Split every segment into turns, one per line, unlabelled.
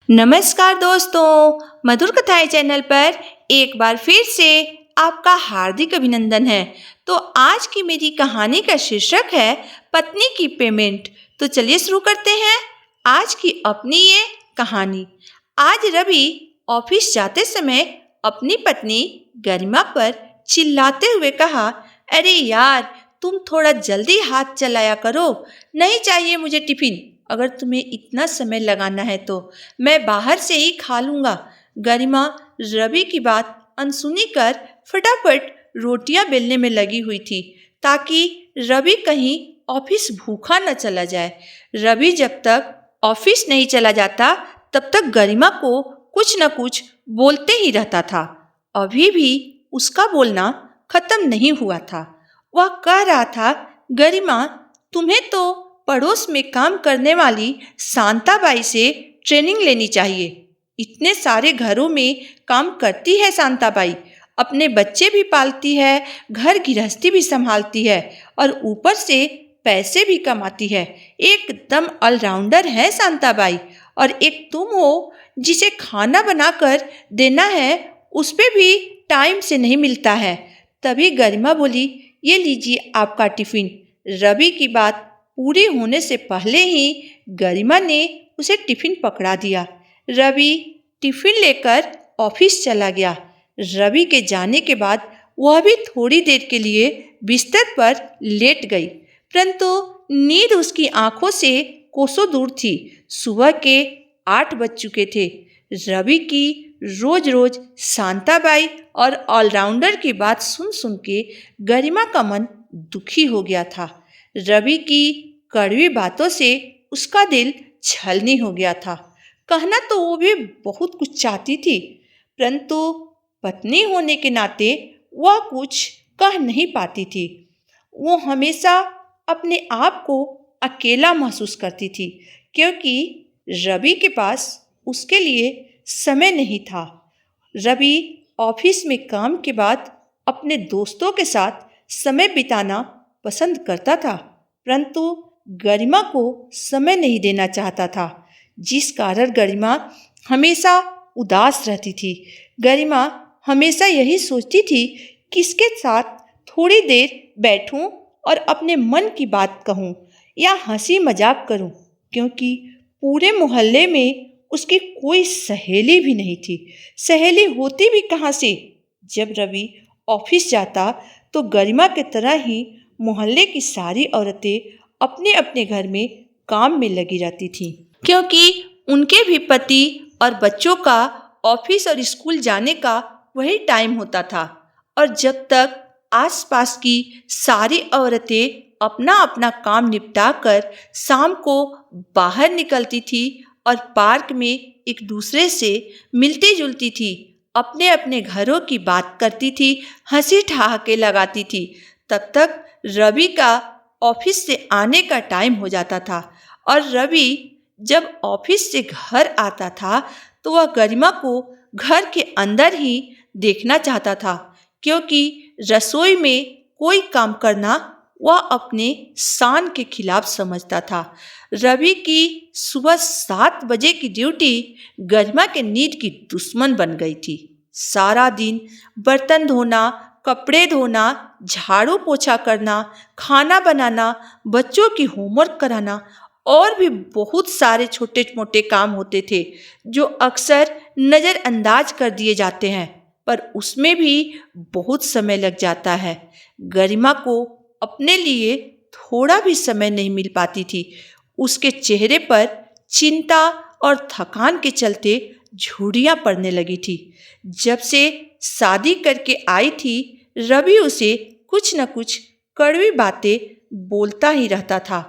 नमस्कार दोस्तों, मधुर कथाएं चैनल पर एक बार फिर से आपका हार्दिक अभिनंदन है। तो आज की मेरी कहानी का शीर्षक है पत्नी की पेमेंट। तो चलिए शुरू करते हैं आज की अपनी ये कहानी। आज रवि ऑफिस जाते समय अपनी पत्नी गरिमा पर चिल्लाते हुए कहा, अरे यार, तुम थोड़ा जल्दी हाथ चलाया करो, नहीं चाहिए मुझे टिफिन। अगर तुम्हें इतना समय लगाना है तो मैं बाहर से ही खा लूंगा। गरिमा रवि की बात अनसुनी कर फटाफट रोटियां बेलने में लगी हुई थी ताकि रवि कहीं ऑफिस भूखा न चला जाए। रवि जब तक ऑफिस नहीं चला जाता तब तक गरिमा को कुछ न कुछ बोलते ही रहता था। अभी भी उसका बोलना खत्म नहीं हुआ था। वह कह रहा था, गरिमा, तुम्हें तो पड़ोस में काम करने वाली शांताबाई से ट्रेनिंग लेनी चाहिए। इतने सारे घरों में काम करती है शांताबाई, अपने बच्चे भी पालती है, घर गृहस्थी भी संभालती है और ऊपर से पैसे भी कमाती है। एकदम ऑलराउंडर है शांताबाई। और एक तुम हो जिसे खाना बनाकर देना है, उस पे भी टाइम से नहीं मिलता है। तभी गरिमा बोली, ये लीजिए आपका टिफिन। रवि की बात पूरी होने से पहले ही गरिमा ने उसे टिफिन पकड़ा दिया। रवि टिफिन लेकर ऑफिस चला गया। रवि के जाने के बाद वह भी थोड़ी देर के लिए बिस्तर पर लेट गई, परंतु नींद उसकी आंखों से कोसों दूर थी। सुबह के 8 बज चुके थे। रवि की रोज रोज शांताबाई और ऑलराउंडर की बात सुन सुन के गरिमा का मन दुखी हो गया था। रवि की कड़वी बातों से उसका दिल छलनी हो गया था। कहना तो वो भी बहुत कुछ चाहती थी, परंतु पत्नी होने के नाते वह कुछ कह नहीं पाती थी। वो हमेशा अपने आप को अकेला महसूस करती थी, क्योंकि रवि के पास उसके लिए समय नहीं था। रवि ऑफिस में काम के बाद अपने दोस्तों के साथ समय बिताना पसंद करता था, परंतु गरिमा को समय नहीं देना चाहता था, जिस कारण गरिमा हमेशा उदास रहती थी। गरिमा हमेशा यही सोचती थी, किसके साथ थोड़ी देर बैठूं और अपने मन की बात कहूं या हंसी मजाक करूं, क्योंकि पूरे मोहल्ले में उसकी कोई सहेली भी नहीं थी। सहेली होती भी कहाँ से? जब रवि ऑफिस जाता तो गरिमा की तरह ही मोहल्ले की सारी औरतें अपने अपने घर में काम में लगी रहती थीं, क्योंकि उनके भी पति और बच्चों का ऑफिस और स्कूल जाने का वही टाइम होता था। और जब तक आसपास की सारी औरतें अपना अपना काम निपटा कर शाम को बाहर निकलती थी और पार्क में एक दूसरे से मिलती जुलती थी, अपने अपने घरों की बात करती थी, हंसी ठहाके लगाती थी, तब तक रवि का ऑफिस से आने का टाइम हो जाता था। और रवि जब ऑफिस से घर आता था तो वह गरिमा को घर के अंदर ही देखना चाहता था, क्योंकि रसोई में कोई काम करना वह अपने शान के खिलाफ समझता था। रवि की सुबह 7 बजे की ड्यूटी गरिमा के नींद की दुश्मन बन गई थी। सारा दिन बर्तन धोना, कपड़े धोना, झाड़ू पोछा करना, खाना बनाना, बच्चों की होमवर्क कराना और भी बहुत सारे छोटे मोटे काम होते थे, जो अक्सर नज़रअंदाज कर दिए जाते हैं, पर उसमें भी बहुत समय लग जाता है। गरिमा को अपने लिए थोड़ा भी समय नहीं मिल पाती थी। उसके चेहरे पर चिंता और थकान के चलते झुर्रियाँ पड़ने लगी थी। जब से शादी करके आई थी, रवि उसे कुछ न कुछ कड़वी बातें बोलता ही रहता था।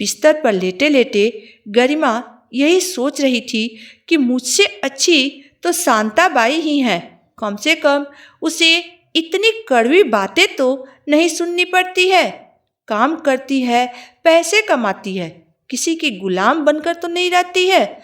बिस्तर पर लेटे लेटे गरिमा यही सोच रही थी कि मुझसे अच्छी तो शांताबाई ही है। कम से कम उसे इतनी कड़वी बातें तो नहीं सुननी पड़ती है। काम करती है, पैसे कमाती है, किसी की गुलाम बनकर तो नहीं रहती है,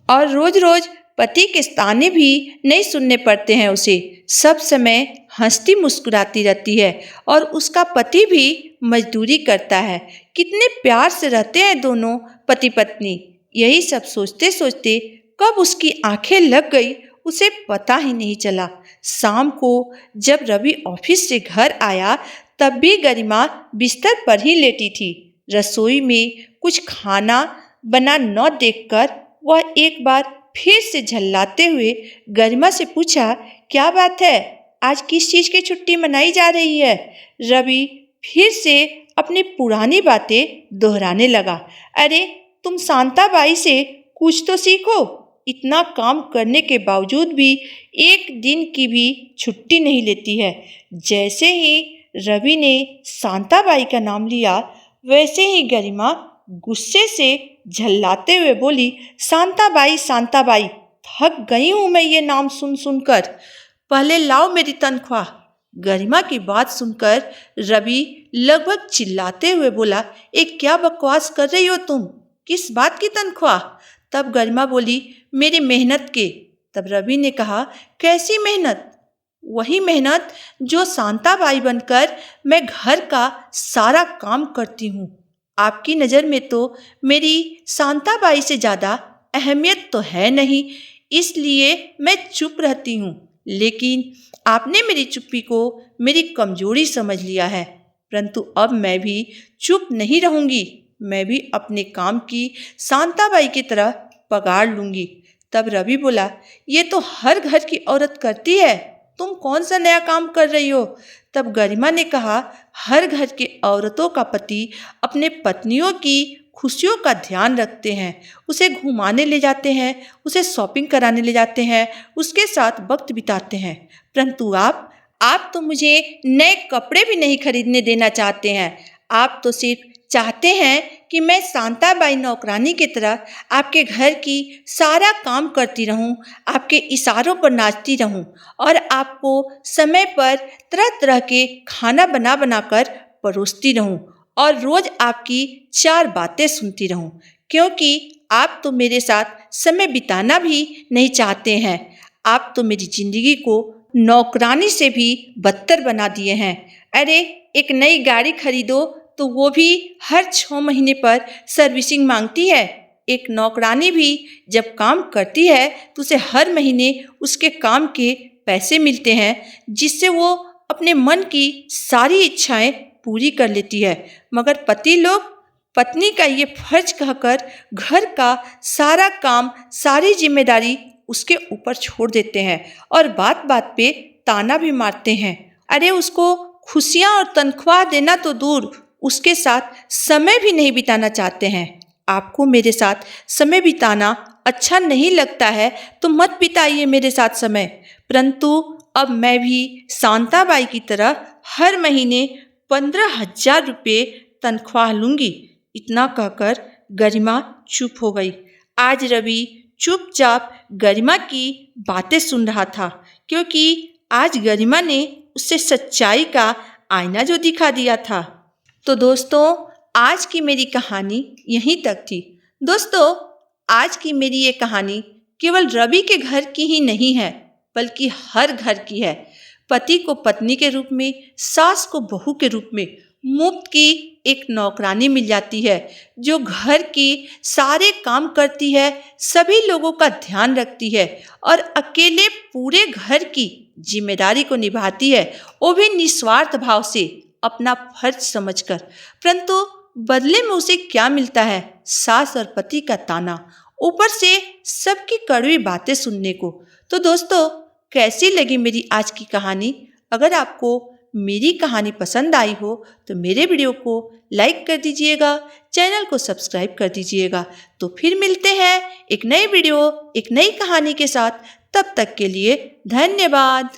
और रोज रोज पति के ताने भी नहीं सुनने पड़ते हैं उसे। सब समय हंसती मुस्कुराती रहती है और उसका पति भी मजदूरी करता है। कितने प्यार से रहते हैं दोनों पति पत्नी। यही सब सोचते सोचते कब उसकी आंखें लग गई उसे पता ही नहीं चला। शाम को जब रवि ऑफिस से घर आया तब भी गरिमा बिस्तर पर ही लेटी थी। रसोई में कुछ खाना बना न देखकर वह एक बार फिर से झल्लाते हुए गरिमा से पूछा, क्या बात है, आज किस चीज़ की छुट्टी मनाई जा रही है? रवि फिर से अपनी पुरानी बातें दोहराने लगा। अरे तुम शांताबाई से कुछ तो सीखो। इतना काम करने के बावजूद भी एक दिन की भी छुट्टी नहीं लेती है। जैसे ही रवि ने शांताबाई का नाम लिया वैसे ही गरिमा गुस्से से झल्लाते हुए बोली, शांताबाई शांताबाई, थक गई हूँ मैं ये नाम सुन सुनकर। पहले लाओ मेरी तनख्वाह। गरिमा की बात सुनकर रवि लगभग चिल्लाते हुए बोला, एक क्या बकवास कर रही हो तुम? किस बात की तनख्वाह? तब गरिमा बोली, मेरी मेहनत के। तब रवि ने कहा, कैसी मेहनत? वही मेहनत जो शांताबाई बनकर मैं घर का सारा काम करती हूँ। आपकी नज़र में तो मेरी शांताबाई से ज़्यादा अहमियत तो है नहीं, इसलिए मैं चुप रहती हूँ। लेकिन आपने मेरी चुप्पी को मेरी कमजोरी समझ लिया है। परंतु अब मैं भी चुप नहीं रहूँगी। मैं भी अपने काम की शांताबाई की तरह पगार लूँगी। तब रवि बोला, ये तो हर घर की औरत करती है, तुम कौन सा नया काम कर रही हो? तब गरिमा ने कहा, हर घर की औरतों का पति अपने पत्नियों की खुशियों का ध्यान रखते हैं, उसे घुमाने ले जाते हैं, उसे शॉपिंग कराने ले जाते हैं, उसके साथ वक्त बिताते हैं। परंतु आप तो मुझे नए कपड़े भी नहीं खरीदने देना चाहते हैं। आप तो सिर्फ चाहते हैं कि मैं शांताबाई नौकरानी की तरह आपके घर की सारा काम करती रहूं, आपके इशारों पर नाचती रहूं और आपको समय पर तरह तरह के खाना बना बनाकर परोसती रहूं और रोज आपकी चार बातें सुनती रहूं, क्योंकि आप तो मेरे साथ समय बिताना भी नहीं चाहते हैं। आप तो मेरी जिंदगी को नौकरानी से भी बदतर बना दिए हैं। अरे एक नई गाड़ी खरीदो तो वो भी हर 6 महीने पर सर्विसिंग मांगती है। एक नौकरानी भी जब काम करती है तो उसे हर महीने उसके काम के पैसे मिलते हैं, जिससे वो अपने मन की सारी इच्छाएं पूरी कर लेती है। मगर पति लोग पत्नी का ये फर्ज कहकर घर का सारा काम, सारी जिम्मेदारी उसके ऊपर छोड़ देते हैं और बात बात पे ताना भी मारते हैं। अरे उसको खुशियाँ और तनख्वाह देना तो दूर, उसके साथ समय भी नहीं बिताना चाहते हैं। आपको मेरे साथ समय बिताना अच्छा नहीं लगता है तो मत बिताइए मेरे साथ समय। परंतु अब मैं भी शांताबाई की तरह हर महीने 15,000 रुपये तनख्वाह लूँगी। इतना कहकर गरिमा चुप हो गई। आज रवि चुपचाप गरिमा की बातें सुन रहा था, क्योंकि आज गरिमा ने उससे सच्चाई का आईना जो दिखा दिया था। तो दोस्तों, आज की मेरी कहानी यहीं तक थी। दोस्तों, आज की मेरी ये कहानी केवल रवि के घर की ही नहीं है, बल्कि हर घर की है। पति को पत्नी के रूप में, सास को बहू के रूप में मुफ्त की एक नौकरानी मिल जाती है, जो घर की सारे काम करती है, सभी लोगों का ध्यान रखती है और अकेले पूरे घर की जिम्मेदारी को निभाती है, वो भी निस्वार्थ भाव से, अपना फर्ज समझकर। परंतु बदले में उसे क्या मिलता है? सास और पति का ताना, ऊपर से सबकी कड़वी बातें सुनने को। तो दोस्तों, कैसी लगी मेरी आज की कहानी? अगर आपको मेरी कहानी पसंद आई हो तो मेरे वीडियो को लाइक कर दीजिएगा, चैनल को सब्सक्राइब कर दीजिएगा। तो फिर मिलते हैं एक नई वीडियो, एक नई कहानी के साथ। तब तक के लिए धन्यवाद।